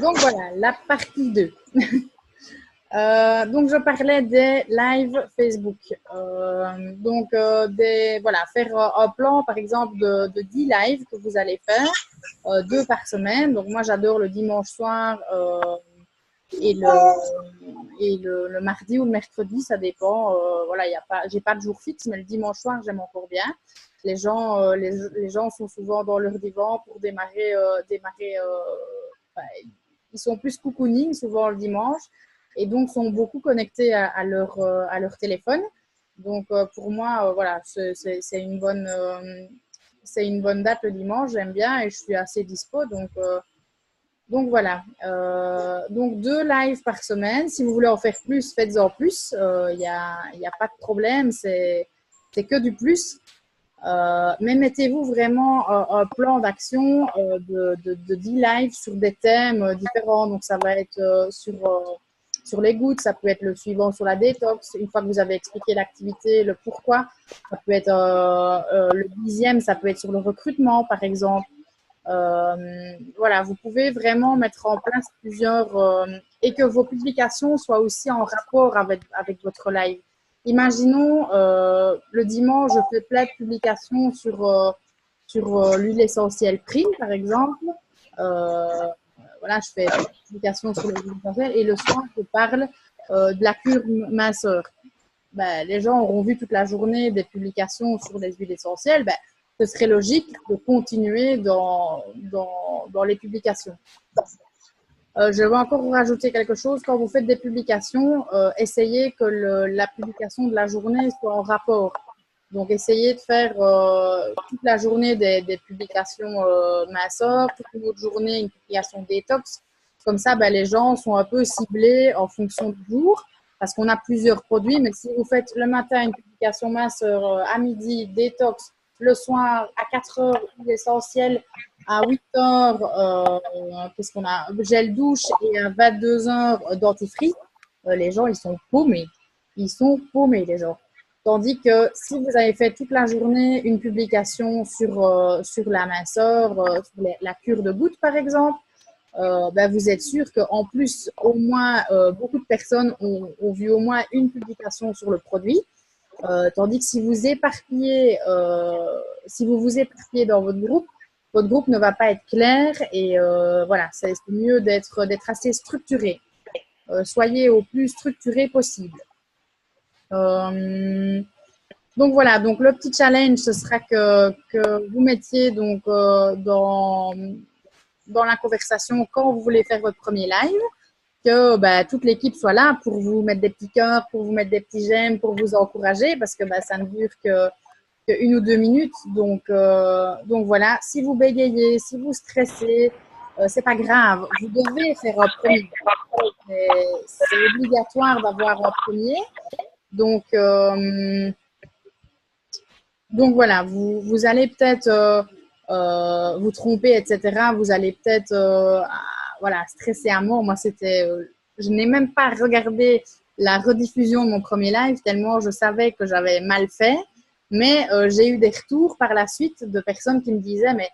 Donc voilà, la partie 2. Donc je parlais des lives Facebook. Voilà, faire un plan par exemple de 10 lives que vous allez faire, 2 par semaine. Donc moi j'adore le dimanche soir et le mardi ou le mercredi, ça dépend. Voilà, j'ai pas de jour fixe, mais le dimanche soir j'aime encore bien. Les gens sont souvent dans leur divan pour démarrer. Ils sont plus cocooning souvent le dimanche et donc sont beaucoup connectés à leur téléphone. Donc pour moi, voilà, c'est une bonne date le dimanche. J'aime bien et je suis assez dispo. Donc voilà. Donc 2 lives par semaine. Si vous voulez en faire plus, faites-en plus. Y a pas de problème. C'est que du plus. Mais mettez-vous vraiment un plan d'action de 10 lives sur des thèmes différents. Donc, ça va être sur les gouttes, ça peut être le suivant sur la détox. Une fois que vous avez expliqué l'activité, le pourquoi, ça peut être le 10e, ça peut être sur le recrutement, par exemple. Voilà, vous pouvez vraiment mettre en place plusieurs et que vos publications soient aussi en rapport avec votre live. Imaginons, le dimanche, je fais plein de publications sur l'huile essentielle Prime, par exemple. Voilà, je fais des publications sur l'huile essentielle et le soir, je parle de la cure minceur. Ben, les gens auront vu toute la journée des publications sur les huiles essentielles. Ben, ce serait logique de continuer dans les publications. Je vais encore vous rajouter quelque chose. Quand vous faites des publications, essayez que la publication de la journée soit en rapport. Donc, essayez de faire toute la journée des publications minceur, toute une autre journée une publication détox. Comme ça, ben, les gens sont un peu ciblés en fonction du jour parce qu'on a plusieurs produits. Mais si vous faites le matin une publication minceur, à midi, détox, le soir à 4 heures, l'essentiel, à 8 heures, qu'est-ce qu'on a? Gel douche et à 22 heures, dentifrice, les gens, ils sont paumés. Ils sont paumés, les gens. Tandis que si vous avez fait toute la journée une publication sur la minceur, sur la cure de gouttes, par exemple, ben vous êtes sûr qu'en plus, au moins, beaucoup de personnes ont vu au moins une publication sur le produit. Tandis que si vous vous éparpillez dans votre groupe ne va pas être clair et voilà, c'est mieux d'être assez structuré. Soyez au plus structuré possible. Donc voilà, donc le petit challenge, ce sera que vous mettiez donc dans la conversation quand vous voulez faire votre premier live, que bah, toute l'équipe soit là pour vous mettre des petits cœurs, pour vous mettre des petits j'aime, pour vous encourager, parce que bah, ça ne dure que 1 ou 2 minutes. Donc voilà, si vous bégayez, si vous stressez, c'est pas grave. Vous devez faire un premier. C'est obligatoire d'avoir un premier. Donc voilà, vous allez peut-être vous tromper, etc. Vous allez peut-être voilà, stresser à mort. Moi, je n'ai même pas regardé la rediffusion de mon premier live tellement je savais que j'avais mal fait. Mais j'ai eu des retours par la suite de personnes qui me disaient, mais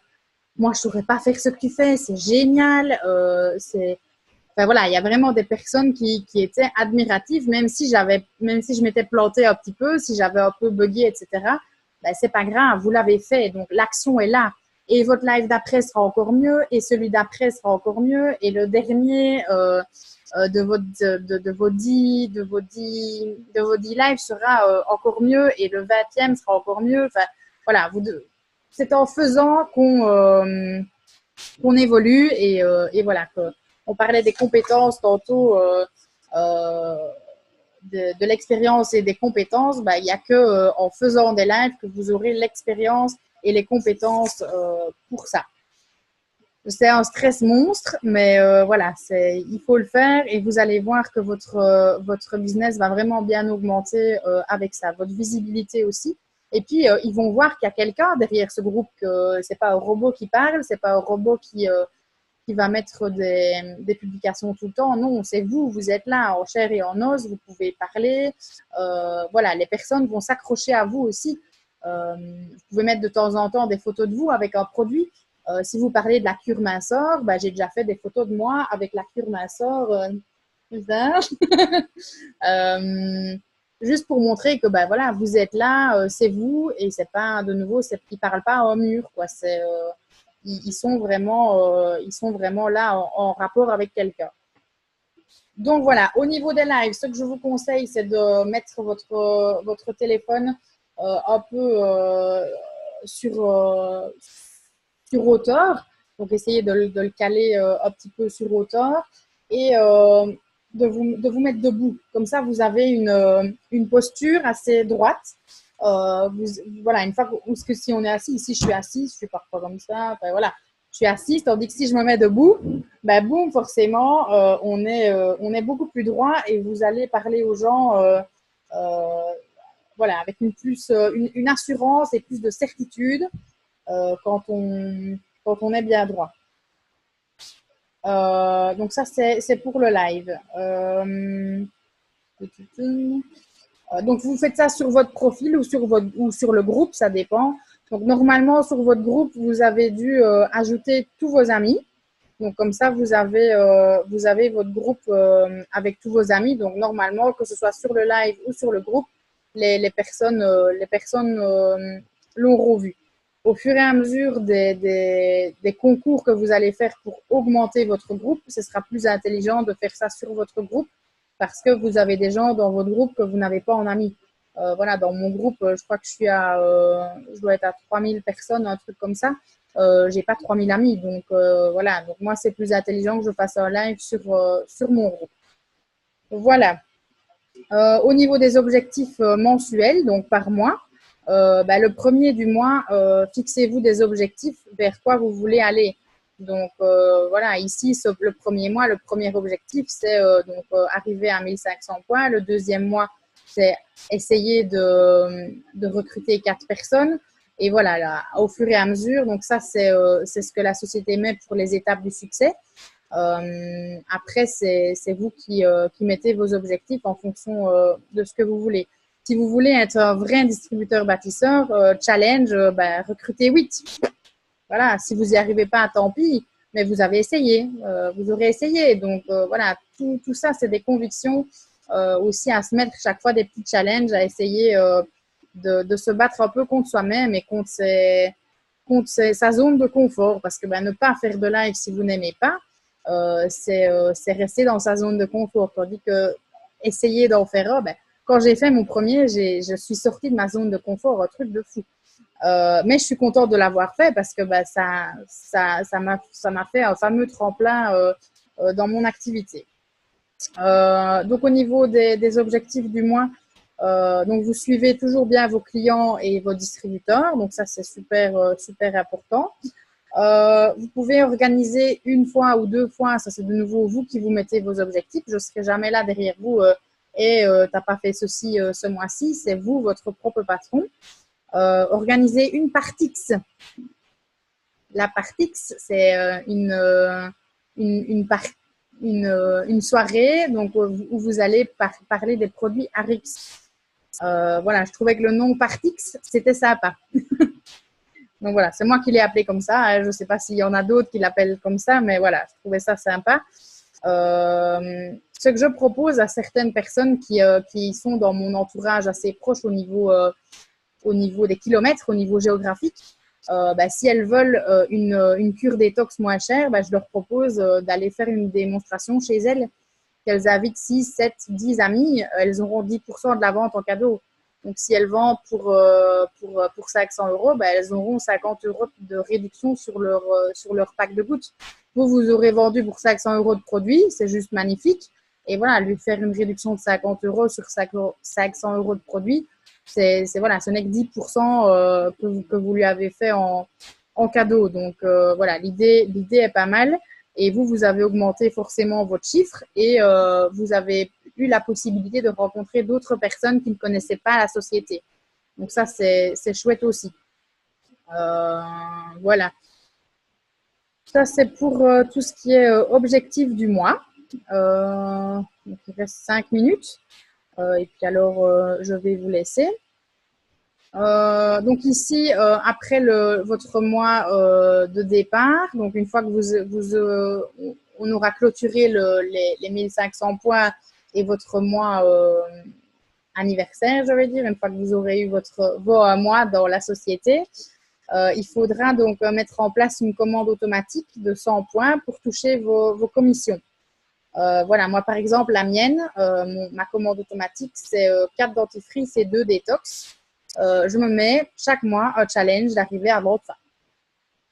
moi, je ne saurais pas faire ce que tu fais, c'est génial. Enfin, voilà, il y a vraiment des personnes qui étaient admiratives, même si je m'étais plantée un petit peu, si j'avais un peu bugué, etc. Ben, c'est pas grave, vous l'avez fait. Donc, l'action est là. Et votre live d'après sera encore mieux, et celui d'après sera encore mieux, et le dernier de vos 10 lives sera encore mieux, et le 20e sera encore mieux. Enfin, voilà, c'est en faisant qu'on évolue, et voilà. On parlait des compétences tantôt, de l'expérience et des compétences. Ben, il n'y a que en faisant des lives que vous aurez l'expérience et les compétences pour ça. C'est un stress monstre, mais voilà, il faut le faire et vous allez voir que votre business va vraiment bien augmenter avec ça, votre visibilité aussi. Et puis, ils vont voir qu'il y a quelqu'un derrière ce groupe, que c'est pas un robot qui parle, c'est pas un robot qui va mettre des publications tout le temps. Non, c'est vous, vous êtes là en chair et en os, vous pouvez parler. Voilà, les personnes vont s'accrocher à vous aussi. Vous pouvez mettre de temps en temps des photos de vous avec un produit. Si vous parlez de la cure minceur, bah, j'ai déjà fait des photos de moi avec la cure minceur. Juste pour montrer que bah, voilà, vous êtes là, c'est vous, et c'est pas de nouveau, ils ne parlent pas au mur, quoi. Ils sont vraiment là en rapport avec quelqu'un. Donc voilà, au niveau des lives, ce que je vous conseille, c'est de mettre votre téléphone un peu sur hauteur. Donc essayez de le caler un petit peu sur hauteur et de vous mettre debout. Comme ça, vous avez une posture assez droite. Voilà, une fois parce que si on est assis, ici je suis assise, je suis parfois comme ça, enfin, voilà, je suis assise, tandis que si je me mets debout, ben boum, forcément, on est beaucoup plus droit et vous allez parler aux gens voilà, avec une assurance et plus de certitude quand on est bien droit. Donc ça, c'est pour le live. Donc, vous faites ça sur votre profil ou sur le groupe, ça dépend. Donc, normalement, sur votre groupe, vous avez dû ajouter tous vos amis. Donc, comme ça, vous avez votre groupe avec tous vos amis. Donc, normalement, que ce soit sur le live ou sur le groupe, les personnes l'auront vu. Au fur et à mesure des concours que vous allez faire pour augmenter votre groupe, ce sera plus intelligent de faire ça sur votre groupe parce que vous avez des gens dans votre groupe que vous n'avez pas en amis. Voilà, dans mon groupe, je crois que je dois être à 3000 personnes, un truc comme ça. J'ai pas 3000 amis, donc voilà. Donc moi, c'est plus intelligent que je fasse un live sur mon groupe. Voilà. Au niveau des objectifs mensuels, donc par mois, le premier du mois, fixez-vous des objectifs vers quoi vous voulez aller. Donc voilà, ici, le premier mois, le premier objectif, c'est arriver à 1500 points. Le deuxième mois, c'est essayer de recruter 4 personnes. Et voilà, là, au fur et à mesure, donc ça, c'est ce que la société met pour les étapes du succès. Après, c'est vous qui mettez vos objectifs en fonction de ce que vous voulez. Si vous voulez être un vrai distributeur bâtisseur, challenge, recrutez 8. Voilà, si vous n'y arrivez pas, tant pis, mais vous avez essayé, vous aurez essayé. Donc voilà, tout ça, c'est des convictions aussi à se mettre chaque fois des petits challenges, à essayer de se battre un peu contre soi-même et contre sa zone de confort. Parce que ne pas faire de live si vous n'aimez pas, c'est rester dans sa zone de confort. Tandis que essayer d'en faire un, quand j'ai fait mon premier, je suis sortie de ma zone de confort, un truc de fou. Mais je suis contente de l'avoir fait parce que ça m'a fait un fameux tremplin dans mon activité. Donc, au niveau des objectifs du mois, donc vous suivez toujours bien vos clients et vos distributeurs. Donc, ça, c'est super important. Vous pouvez organiser une fois ou 2 fois, ça c'est de nouveau vous qui vous mettez vos objectifs. Je ne serai jamais là derrière vous et tu n'as pas fait ceci ce mois-ci. C'est vous, votre propre patron. Organiser une partix. La partix, c'est une soirée donc, où vous allez parler des produits Arix. Voilà, je trouvais que le nom partix, c'était sympa. Donc voilà, c'est moi qui l'ai appelé comme ça. Je ne sais pas s'il y en a d'autres qui l'appellent comme ça, mais voilà, je trouvais ça sympa. Ce que je propose à certaines personnes qui sont dans mon entourage assez proche au niveau des kilomètres, au niveau géographique, si elles veulent une cure détox moins chère, je leur propose d'aller faire une démonstration chez elles. Qu'elles invitent 6, 7, 10 amis, elles auront 10% de la vente en cadeau. Donc, si elles vendent pour 500 €, elles auront 50 € de réduction sur leur pack de gouttes. Vous aurez vendu pour 500 € de produits, c'est juste magnifique. Et voilà, lui faire une réduction de 50 € sur 500 € de produits, voilà, ce n'est que 10% que vous lui avez fait en cadeau. Donc, voilà, l'idée est pas mal. Et vous avez augmenté forcément votre chiffre et vous avez eu la possibilité de rencontrer d'autres personnes qui ne connaissaient pas la société. Donc ça, c'est chouette aussi. Voilà. Ça, c'est pour tout ce qui est objectif du mois. Donc il reste 5 minutes. Et puis alors, je vais vous laisser. Donc ici, après votre mois de départ, donc une fois que on aura clôturé les 1500 points et votre mois anniversaire, je vais dire, une fois que vous aurez eu vos mois dans la société, il faudra donc mettre en place une commande automatique de 100 points pour toucher vos commissions. Voilà, moi par exemple, la mienne, ma commande automatique, c'est 4 dentifrices et 2 détox. Je me mets chaque mois un challenge d'arriver à vendre ça.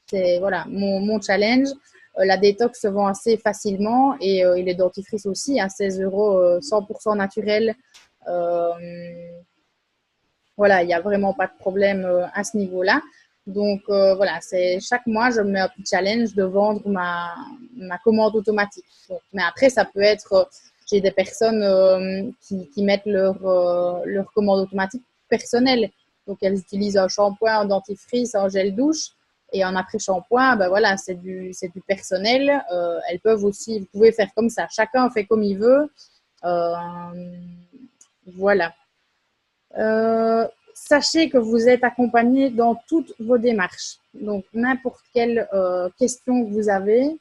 C'est voilà, mon challenge. La détox se vend assez facilement et les dentifrices aussi à 16 euros, 100% naturel. Voilà, il n'y a vraiment pas de problème à ce niveau-là. Donc voilà, c'est chaque mois, je me mets un petit challenge de vendre ma commande automatique. Donc, mais après, ça peut être, j'ai des personnes qui mettent leur commande automatique personnelle. Donc elles utilisent un shampoing, un dentifrice, un gel douche et un après-shampoing. Ben voilà, c'est du personnel. Elles peuvent aussi, vous pouvez faire comme ça. Chacun fait comme il veut. Euh, voilà. Sachez que vous êtes accompagné dans toutes vos démarches. Donc, n'importe quelle question que vous avez,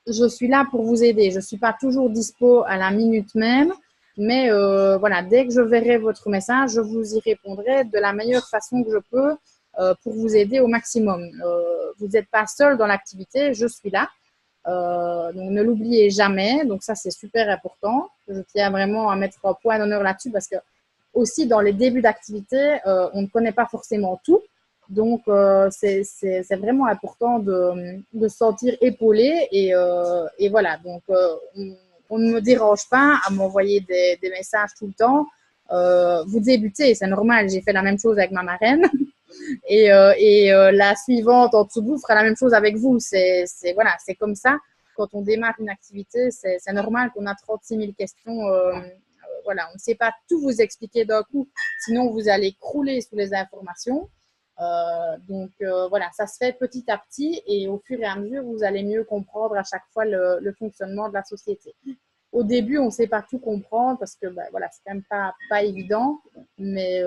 je suis là pour vous aider. Je ne suis pas toujours dispo à la minute même, mais voilà, dès que je verrai votre message, je vous y répondrai de la meilleure façon que je peux pour vous aider au maximum. Vous n'êtes pas seul dans l'activité, je suis là. Donc, ne l'oubliez jamais. Donc, ça, c'est super important. Je tiens vraiment à mettre un point d'honneur là-dessus parce que, aussi, dans les débuts d'activité, on ne connaît pas forcément tout. Donc, c'est vraiment important de se sentir épaulé. Et voilà. Donc, on ne me dérange pas à m'envoyer des messages tout le temps. Vous débutez, c'est normal. J'ai fait la même chose avec ma marraine. Et la suivante en dessous de vous fera la même chose avec vous. Voilà, c'est comme ça. Quand on démarre une activité, c'est normal qu'on a 36 000 questions. Voilà, on ne sait pas tout vous expliquer d'un coup, sinon vous allez crouler sous les informations. Donc voilà, ça se fait petit à petit et au fur et à mesure, vous allez mieux comprendre à chaque fois le fonctionnement de la société. Au début, on ne sait pas tout comprendre parce que voilà, c'est quand même pas évident. Mais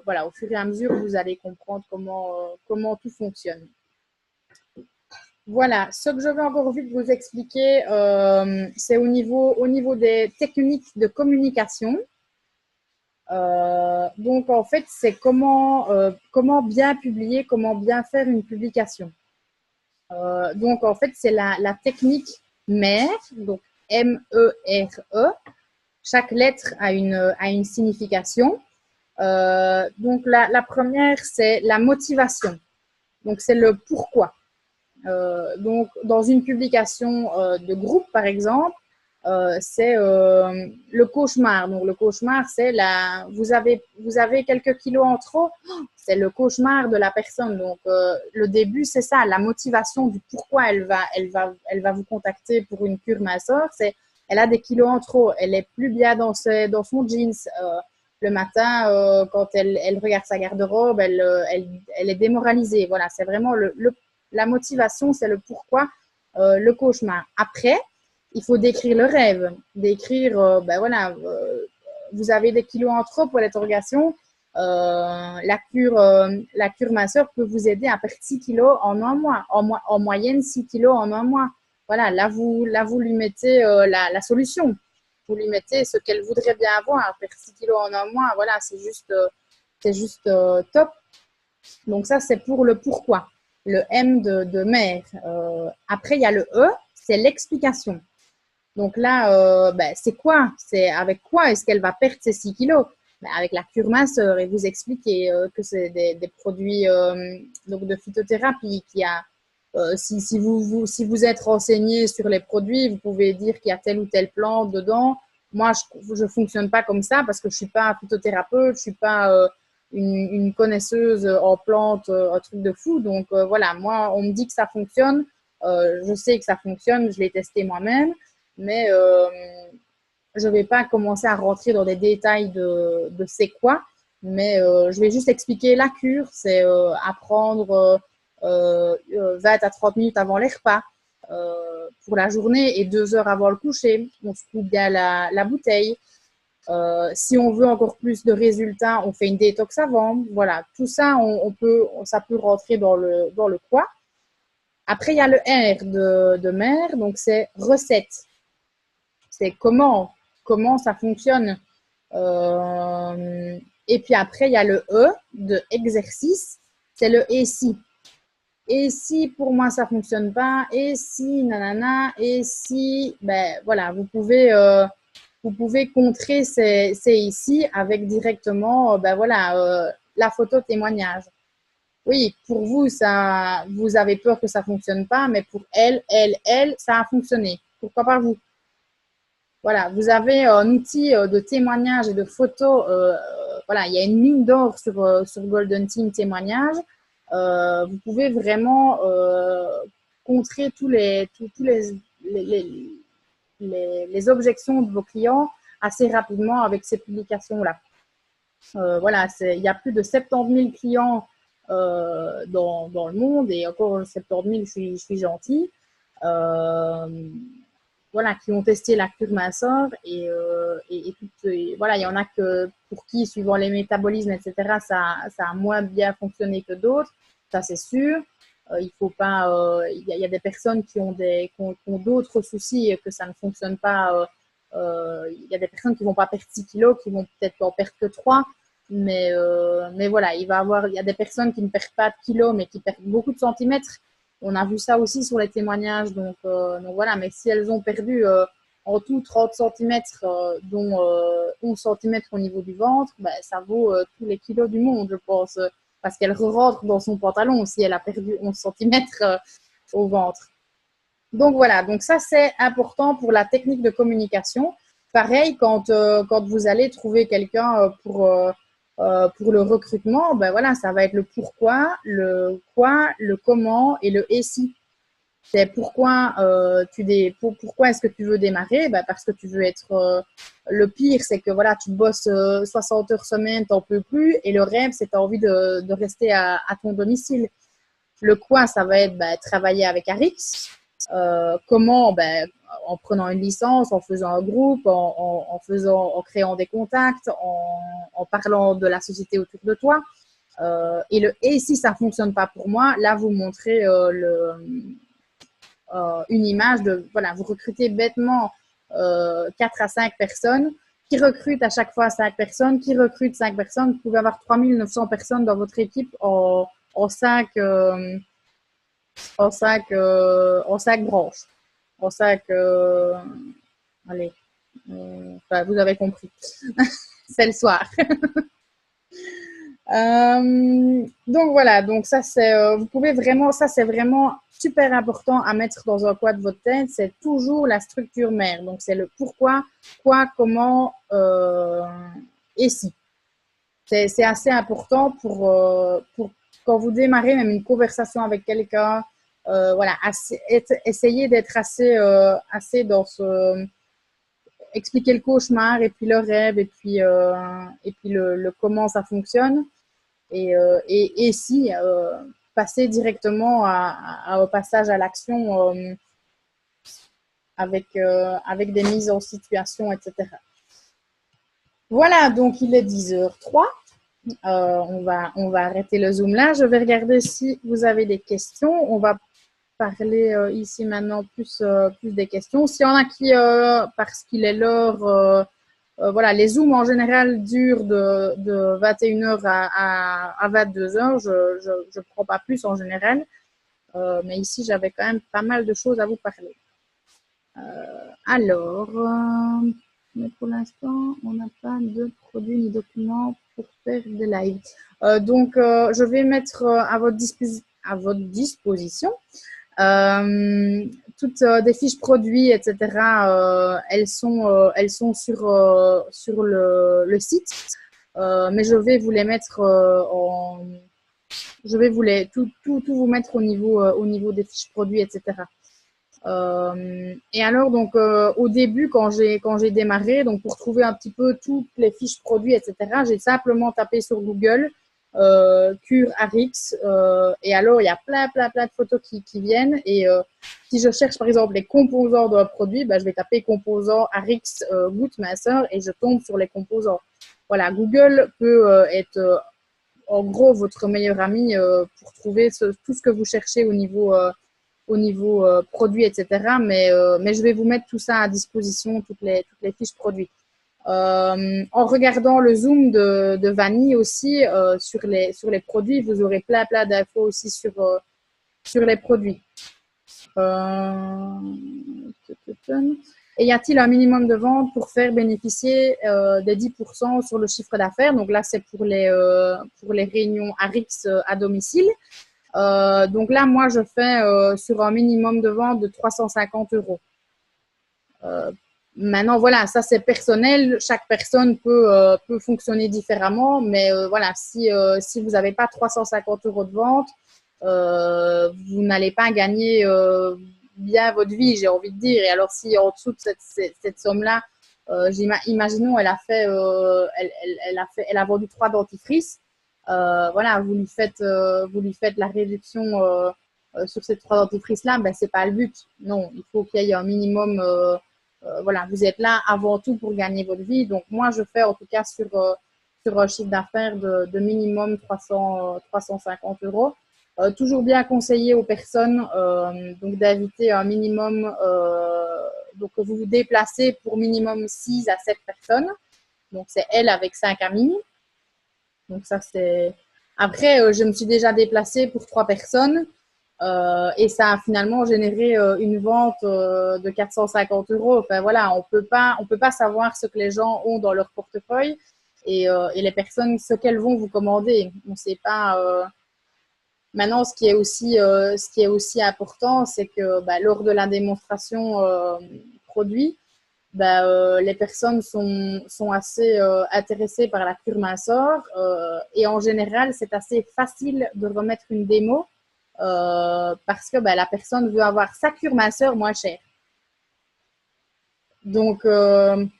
voilà, au fur et à mesure, vous allez comprendre comment tout fonctionne. Voilà, ce que je vais encore vite vous expliquer, c'est au niveau des techniques de communication. Donc, en fait, c'est comment bien publier, comment bien faire une publication. Donc, en fait, c'est la technique MERE, donc MERE. Chaque lettre a une signification. Donc, la première, c'est la motivation. Donc, c'est le pourquoi. Donc, dans une publication de groupe, par exemple, c'est le cauchemar. Donc, le cauchemar, c'est vous avez quelques kilos en trop, c'est le cauchemar de la personne. Donc, le début, c'est ça, la motivation du pourquoi elle va vous contacter pour une cure minceur, c'est elle a des kilos en trop, elle est plus bien dans son jeans. Le matin, quand elle regarde sa garde-robe, elle est démoralisée. Voilà, c'est vraiment la motivation, c'est le pourquoi, le cauchemar. Après, il faut décrire le rêve, décrire, voilà, vous avez des kilos en trop pour l'interrogation. La cure minceur peut vous aider à perdre 6 kilos en un mois, en moyenne 6 kilos en un mois. Voilà, là vous lui mettez la solution. Vous lui mettez ce qu'elle voudrait bien avoir, perdre 6 kilos en un mois. Voilà, c'est juste top. Donc ça, c'est pour le pourquoi. Le M de mère. Après, il y a le E, c'est l'explication. Donc là, c'est quoi? C'est avec quoi est-ce qu'elle va perdre ces 6 kilos? Avec la cure minceur et vous expliquer que c'est des produits donc de phytothérapie qui a si vous êtes renseigné sur les produits, vous pouvez dire qu'il y a telle ou telle plante dedans. Moi, je ne fonctionne pas comme ça parce que je ne suis pas phytothérapeute, je ne suis pas une connaisseuse en plantes, un truc de fou. Donc voilà, moi, on me dit que ça fonctionne. Je sais que ça fonctionne, je l'ai testé moi-même, mais je ne vais pas commencer à rentrer dans des détails de c'est quoi, mais je vais juste expliquer la cure, c'est apprendre 20 à 30 minutes avant les repas pour la journée et 2 heures avant le coucher. On se coupe bien la bouteille. Si on veut encore plus de résultats, on fait une détox avant. Voilà, tout ça, ça peut rentrer dans le quoi. Après, il y a le R de mère, donc c'est recette. C'est comment ça fonctionne. Et puis après, il y a le E de exercice, c'est le et si. Et si pour moi ça fonctionne pas, et si nanana, et si, ben voilà, vous pouvez contrer ces ici avec directement, ben voilà, la photo témoignage. Oui, pour vous, ça, vous avez peur que ça fonctionne pas, mais pour elle, ça a fonctionné. Pourquoi pas vous? Voilà, vous avez un outil de témoignage et de photos. Voilà, il y a une mine d'or sur Golden Team témoignage. Vous pouvez vraiment contrer tous les objections de vos clients assez rapidement avec ces publications-là. Voilà, il y a plus de 70 000 clients dans le monde et encore 70 000, je suis gentille. Voilà, qui ont testé la cure minceur et voilà, il y en a que pour qui, suivant les métabolismes, etc., ça a moins bien fonctionné que d'autres, ça c'est sûr. Il faut pas, il y a des personnes qui ont d'autres soucis et que ça ne fonctionne pas. Il y a des personnes qui vont pas perdre 6 kilos, qui vont peut-être en perdre que 3. Mais voilà, il y a des personnes qui ne perdent pas de kilos, mais qui perdent beaucoup de centimètres. On a vu ça aussi sur les témoignages. Donc voilà, mais si elles ont perdu en tout 30 cm, dont 11 cm au niveau du ventre, ben, ça vaut tous les kilos du monde, je pense. Parce qu'elle rentre dans son pantalon si elle a perdu 11 cm au ventre. Donc voilà, donc ça c'est important pour la technique de communication. Pareil, quand vous allez trouver quelqu'un pour le recrutement, ben voilà, ça va être le pourquoi, le quoi, le comment et le et si. C'est pourquoi pourquoi est-ce que tu veux démarrer? Ben parce que tu veux être le pire, c'est que voilà, tu bosses 60 heures semaine, t'en peux plus, et le rêve, c'est que tu as envie de rester à ton domicile. Le quoi, ça va être travailler avec Arix. Comment? Ben, en prenant une licence, en faisant un groupe, en créant des contacts, en parlant de la société autour de toi. Et si ça ne fonctionne pas pour moi, là, vous montrez une image de, voilà, vous recrutez bêtement 4 à 5 personnes, qui recrutent à chaque fois 5 personnes, qui recrutent 5 personnes. Vous pouvez avoir 3900 personnes dans votre équipe en 5 branches. En 5, allez, vous avez compris. C'est le soir. Donc voilà, donc ça c'est, vous pouvez vraiment, ça c'est vraiment super important à mettre dans un coin de votre tête. C'est toujours la structure mère. Donc c'est le pourquoi, quoi, comment et si. C'est assez important pour quand vous démarrez même une conversation avec quelqu'un. Voilà, essayez d'être assez dans ce expliquer le cauchemar et puis le rêve et puis le comment ça fonctionne et si passer directement au passage à l'action avec des mises en situation, etc. Voilà, donc il est 10h03. On va arrêter le Zoom là. Je vais regarder si vous avez des questions. On va parler ici maintenant plus des questions. S'il y en a qui, parce qu'il est l'heure, voilà, les Zooms en général durent de 21h à 22h. Je ne prends pas plus en général. Mais ici, j'avais quand même pas mal de choses à vous parler. Mais pour l'instant, on n'a pas de produits ni documents pour faire des lives. Donc, je vais mettre à votre disposition toutes des fiches produits, etc. Elles sont sur le site, mais je vais vous les mettre je vais tout vous mettre au niveau des fiches produits, etc. Et alors, donc, au début, quand j'ai démarré, donc pour trouver un petit peu toutes les fiches produits, etc., j'ai simplement tapé sur Google cure Arix, et alors il y a plein de photos qui viennent, et Si je cherche par exemple les composants d'un produit, ben, je vais taper composants Arix goutte minceur et je tombe sur les composants. Voilà, Google peut être en gros votre meilleur ami pour trouver tout ce que vous cherchez au niveau produit, etc. Mais je vais vous mettre tout ça à disposition, toutes les fiches produits. En regardant le zoom de Vanille aussi sur les produits, vous aurez plein d'infos aussi sur les produits. Et y a-t-il un minimum de vente pour faire bénéficier des 10% sur le chiffre d'affaires? Donc là, c'est pour les réunions ARIX à domicile. Donc là, moi, je fais sur un minimum de vente de 350 €. Maintenant, voilà, ça c'est personnel. Chaque personne peut fonctionner différemment. Mais voilà, si vous n'avez pas 350 € de vente, vous n'allez pas gagner bien votre vie, j'ai envie de dire. Et alors, si en dessous de cette somme-là, imaginons, elle a vendu 3 dentifrices. Voilà, vous lui faites la réduction sur ces 3 dentifrices-là, ben, c'est pas le but. Non, il faut qu'il y ait un minimum. Voilà, vous êtes là avant tout pour gagner votre vie. Donc, moi, je fais en tout cas sur un chiffre d'affaires de minimum 350 €. Toujours bien conseillé aux personnes donc d'inviter un minimum, donc vous vous déplacez pour minimum 6 à 7 personnes. Donc, c'est elle avec 5 amis. Donc, ça, c'est… Après, je me suis déjà déplacée pour 3 personnes et ça a finalement généré une vente de 450 €. Enfin, voilà, on peut pas savoir ce que les gens ont dans leur portefeuille et les personnes, ce qu'elles vont vous commander. On ne sait pas… Maintenant, ce qui est aussi important, c'est que bah, lors de la démonstration produit, bah, les personnes sont assez intéressées par la cure minceur et en général, c'est assez facile de remettre une démo parce que bah, la personne veut avoir sa cure minceur moins chère. Donc,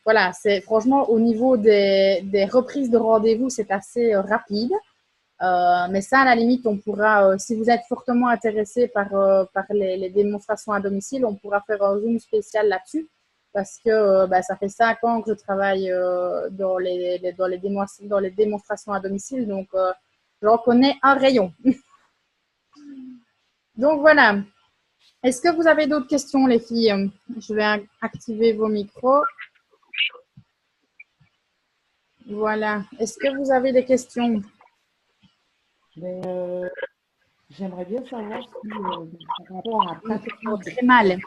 voilà, c'est franchement au niveau des reprises de rendez-vous, c'est assez rapide. Mais ça, à la limite, on pourra, si vous êtes fortement intéressé par les démonstrations à domicile, on pourra faire un Zoom spécial là-dessus parce que bah, ça fait 5 ans que je travaille dans les démonstrations à domicile, donc j'en connais un rayon. Donc voilà. Est-ce que vous avez d'autres questions, les filles? Je vais activer vos micros. Voilà. Est-ce que vous avez des questions? J'aimerais bien savoir si par rapport à Oh, très mal.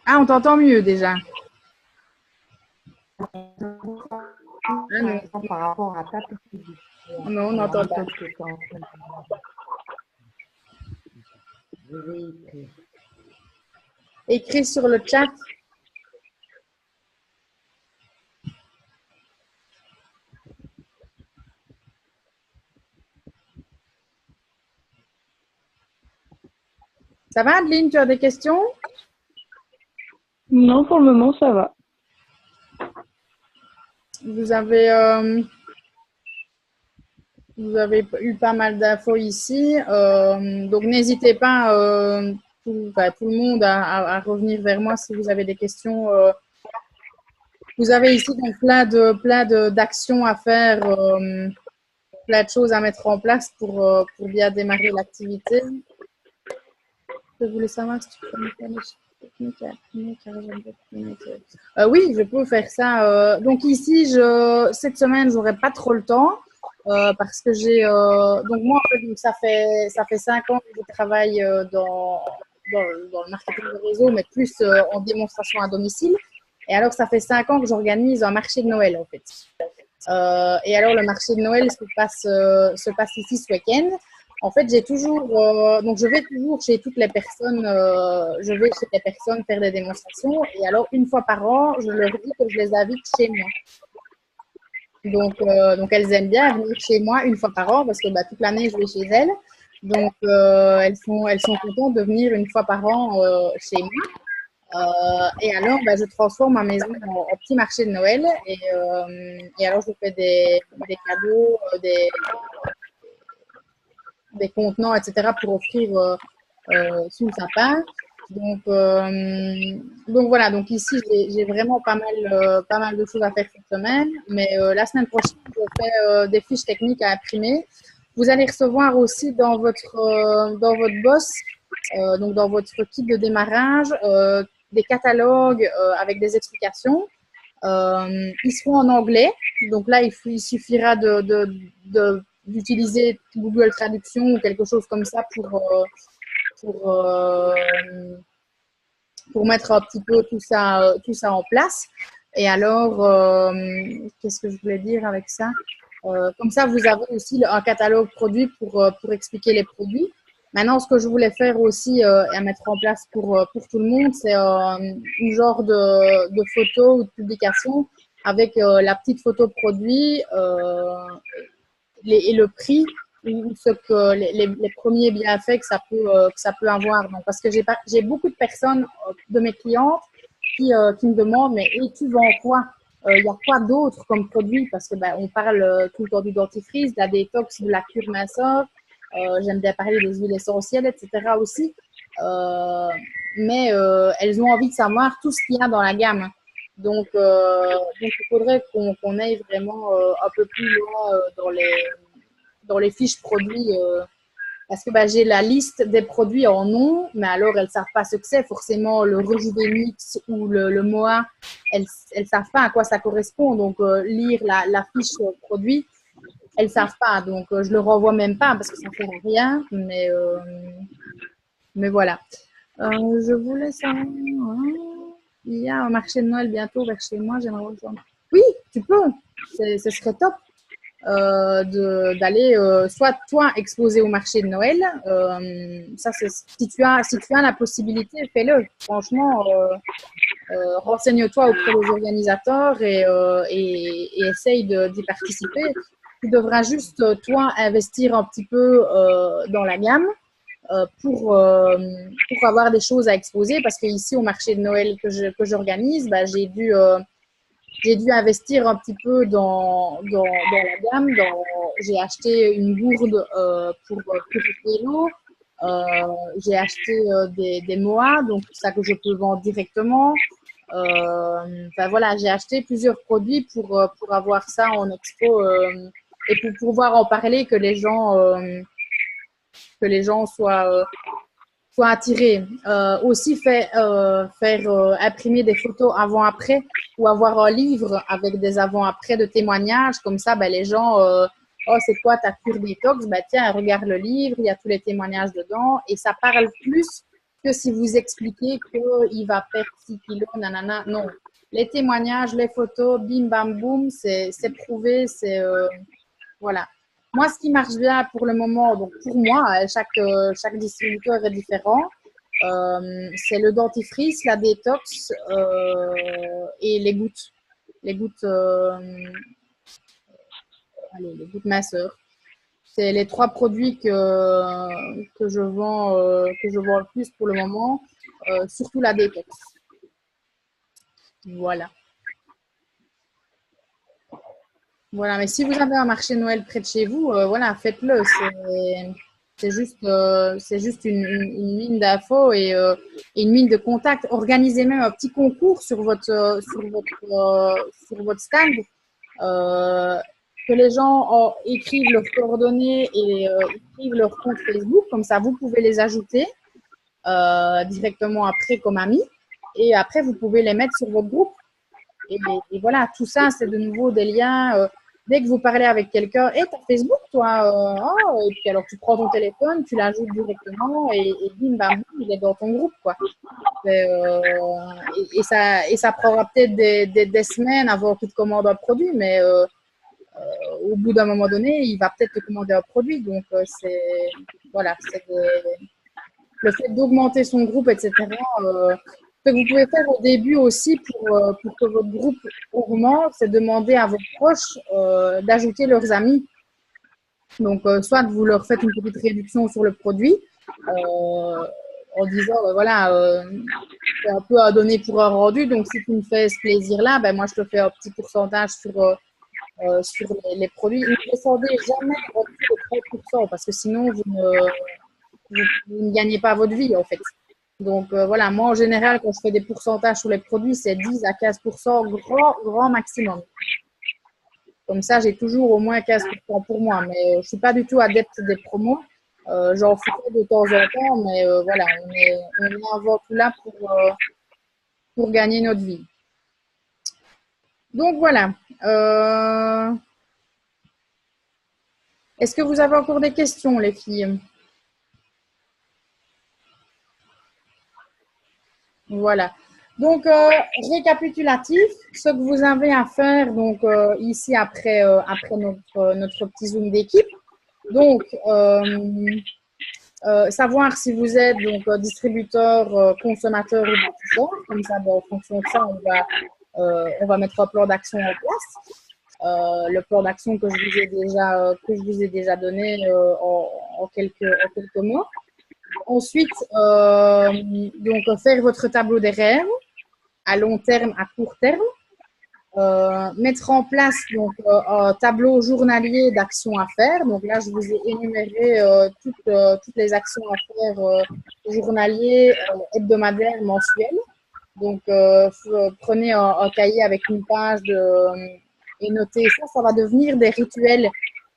Ah, on t'entend mieux déjà. Par rapport à ta non, on n'entend pas. Je vais écrire. Écris sur le chat. Ça va, Adeline, tu as des questions? Non, pour le moment, ça va. Vous avez eu pas mal d'infos ici. Donc, n'hésitez pas, tout le monde, à revenir vers moi si vous avez des questions. Vous avez ici donc plein d'actions à faire, plein de choses à mettre en place pour bien démarrer l'activité. Je voulais savoir si tu peux me faire des techniques oui, je peux faire ça. Donc ici, cette semaine, j'aurai pas trop le temps parce que donc moi en fait, donc ça fait 5 ans que je travaille dans le marketing de réseau, mais plus en démonstration à domicile. Et alors, ça fait 5 ans que j'organise un marché de Noël en fait. Et alors, le marché de Noël se passe ici ce week-end. En fait, donc je vais toujours chez toutes les personnes, je vais chez les personnes faire des démonstrations. Et alors, une fois par an, je leur dis que je les invite chez moi. Donc elles aiment bien venir chez moi une fois par an parce que bah, toute l'année, je vais chez elles. Donc, elles sont contentes de venir une fois par an chez moi. Et alors, bah, je transforme ma maison en petit marché de Noël. Et alors, je fais des cadeaux, des contenants, etc. pour offrir sous le sapin. Donc voilà, donc ici j'ai vraiment pas mal de choses à faire cette semaine, mais la semaine prochaine je fais des fiches techniques à imprimer. Vous allez recevoir aussi dans votre boss, donc dans votre kit de démarrage, des catalogues avec des explications. Ils seront en anglais, donc là il suffira d'utiliser Google Traduction ou quelque chose comme ça pour, euh, pour mettre un petit peu tout ça en place. Et alors, qu'est-ce que je voulais dire avec ça? Comme ça, vous avez aussi un catalogue produit pour expliquer les produits. Maintenant, ce que je voulais faire aussi et à mettre en place pour tout le monde, c'est une genre de photo ou de publication avec la petite photo produit et le prix ou ce que les premiers bienfaits que ça peut avoir. Donc, parce que j'ai beaucoup de personnes de mes clientes qui me demandent, mais et tu vends quoi? Il y a quoi d'autre comme produit? Parce que on parle tout le temps du dentifrice, de la détox, de la cure minceur. J'aime bien parler des huiles essentielles, etc. aussi. Mais elles ont envie de savoir tout ce qu'il y a dans la gamme. Donc il faudrait qu'on aille vraiment un peu plus loin dans les fiches produits. Parce que j'ai la liste des produits en nom, mais alors elles ne savent pas ce que c'est. Forcément, le Rejuvenix ou le MOA, elles ne savent pas à quoi ça correspond. Donc, lire la fiche produit, elles ne savent pas. Donc, je ne le renvoie même pas parce que ça ne sert à rien. Mais voilà. Je voulais savoir, il y a un marché de Noël bientôt vers chez moi. J'aimerais rejoindre. Oui, tu peux. Ce serait top. D'aller soit toi exposer au marché de Noël. Ça, si tu as la possibilité, fais-le. Franchement, renseigne-toi auprès des organisateurs et essaye d'y participer. Tu devras juste, toi, investir un petit peu dans la gamme pour avoir des choses à exposer parce qu'ici, au marché de Noël que j'organise, j'ai dû investir un petit peu dans la gamme. J'ai acheté une gourde pour purifier l'eau. J'ai acheté des MOA, donc ça que je peux vendre directement. Enfin voilà, j'ai acheté plusieurs produits pour avoir ça en expo et pour pouvoir en parler, que les gens soient attirés. Aussi faire imprimer des photos avant-après ou avoir un livre avec des avant-après de témoignages. Comme ça, les gens, oh, c'est quoi ta cure détox? Tiens, regarde le livre, il y a tous les témoignages dedans. Et ça parle plus que si vous expliquez qu'il va perdre 6 kilos, nanana. Non. Les témoignages, les photos, bim, bam, boum, c'est prouvé, voilà. Moi, ce qui marche bien pour le moment, donc pour moi, chaque distributeur est différent. C'est le dentifrice, la détox et les gouttes. Les gouttes, les gouttes minceurs. C'est les trois produits que je vends le plus pour le moment, surtout la détox. Voilà. Voilà, mais si vous avez un marché de Noël près de chez vous, voilà, faites-le. C'est juste une mine d'infos et une mine de contact. Organisez même un petit concours sur votre stand. Que les gens écrivent leurs coordonnées et écrivent leur compte Facebook. Comme ça, vous pouvez les ajouter directement après comme amis. Et après, vous pouvez les mettre sur votre groupe. Et voilà, tout ça, c'est de nouveau des liens. Dès que vous parlez avec quelqu'un, hey, t'as Facebook, toi? Et puis alors, tu prends ton téléphone, tu l'ajoutes directement et bim, bam, bim, il est dans ton groupe, quoi. Et ça prendra peut-être des semaines avant qu'il te commande un produit, mais au bout d'un moment donné, il va peut-être te commander un produit. Donc, voilà, le fait d'augmenter son groupe, etc. Ce que vous pouvez faire au début aussi pour que votre groupe augmente, c'est demander à vos proches d'ajouter leurs amis. Donc, soit vous leur faites une petite réduction sur le produit en disant, voilà, c'est un peu à donner pour un rendu. Donc, si tu me fais ce plaisir-là, moi, je te fais un petit pourcentage sur les produits. Ne descendez jamais en dessous de 30% parce que sinon, vous ne gagnez pas votre vie, en fait. Donc, voilà, moi, en général, quand je fais des pourcentages sur les produits, c'est 10 à 15%, grand maximum. Comme ça, j'ai toujours au moins 15% pour moi. Mais je ne suis pas du tout adepte des promos. J'en fais de temps en temps, mais voilà, on est avant tout là pour gagner notre vie. Donc, voilà. Est-ce que vous avez encore des questions, les filles? Voilà. Donc, récapitulatif, ce que vous avez à faire donc, ici après notre petit Zoom d'équipe. Donc, savoir si vous êtes donc distributeur, consommateur ou bâtisseur. Comme ça, en fonction de ça, on va mettre un plan d'action en place. Le plan d'action que je vous ai déjà donné en quelques mots. Ensuite, donc faire votre tableau des rêves à long terme, à court terme. Mettre en place donc, un tableau journalier d'actions à faire. Donc là, je vous ai énuméré toutes les actions à faire journaliers, hebdomadaires, mensuels. Donc, prenez un cahier avec une page et notez ça. Ça va devenir des rituels.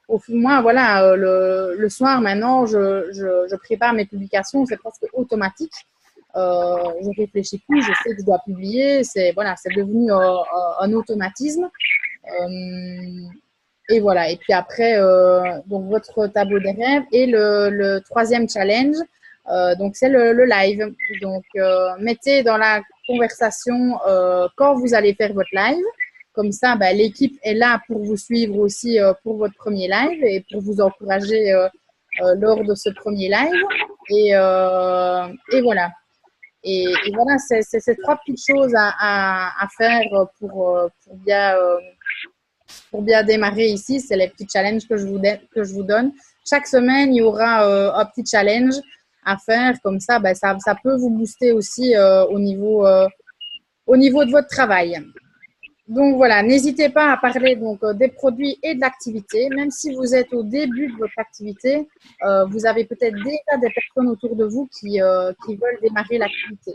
Au fond, moi, voilà, le soir, maintenant, je prépare mes publications. C'est presque automatique. Je réfléchis plus, je sais que je dois publier, c'est devenu un automatisme. Et voilà. Et puis après, donc votre tableau des rêves et le troisième challenge, donc c'est le live. Donc mettez dans la conversation quand vous allez faire votre live. Comme ça, l'équipe est là pour vous suivre aussi pour votre premier live et pour vous encourager lors de ce premier live. Et voilà. Et voilà, c'est ces trois petites choses à faire pour bien démarrer ici. C'est les petits challenges que je vous donne. Chaque semaine, il y aura un petit challenge à faire. Comme ça, ça peut vous booster aussi au niveau de votre travail. Donc voilà, n'hésitez pas à parler donc des produits et de l'activité. Même si vous êtes au début de votre activité, vous avez peut-être déjà des personnes autour de vous qui veulent démarrer l'activité.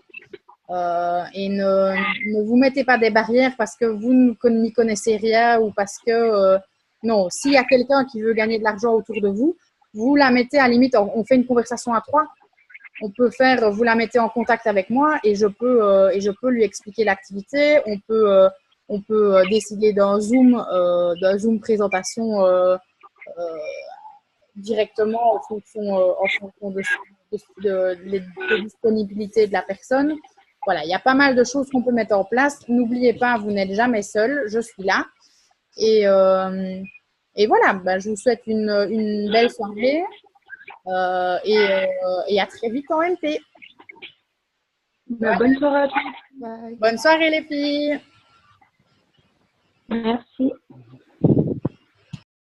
Et ne vous mettez pas des barrières parce que vous n'y connaissez rien ou parce que non, s'il y a quelqu'un qui veut gagner de l'argent autour de vous, vous la mettez à la limite, on fait une conversation à trois. On peut faire, vous la mettez en contact avec moi et je peux lui expliquer l'activité. On peut décider d'un Zoom présentation directement en fonction de disponibilité de la personne. Voilà, il y a pas mal de choses qu'on peut mettre en place. N'oubliez pas, vous n'êtes jamais seul, je suis là. Et voilà, je vous souhaite une belle soirée et à très vite en MP. Bonne soirée à tous. Bonne soirée les filles. Merci.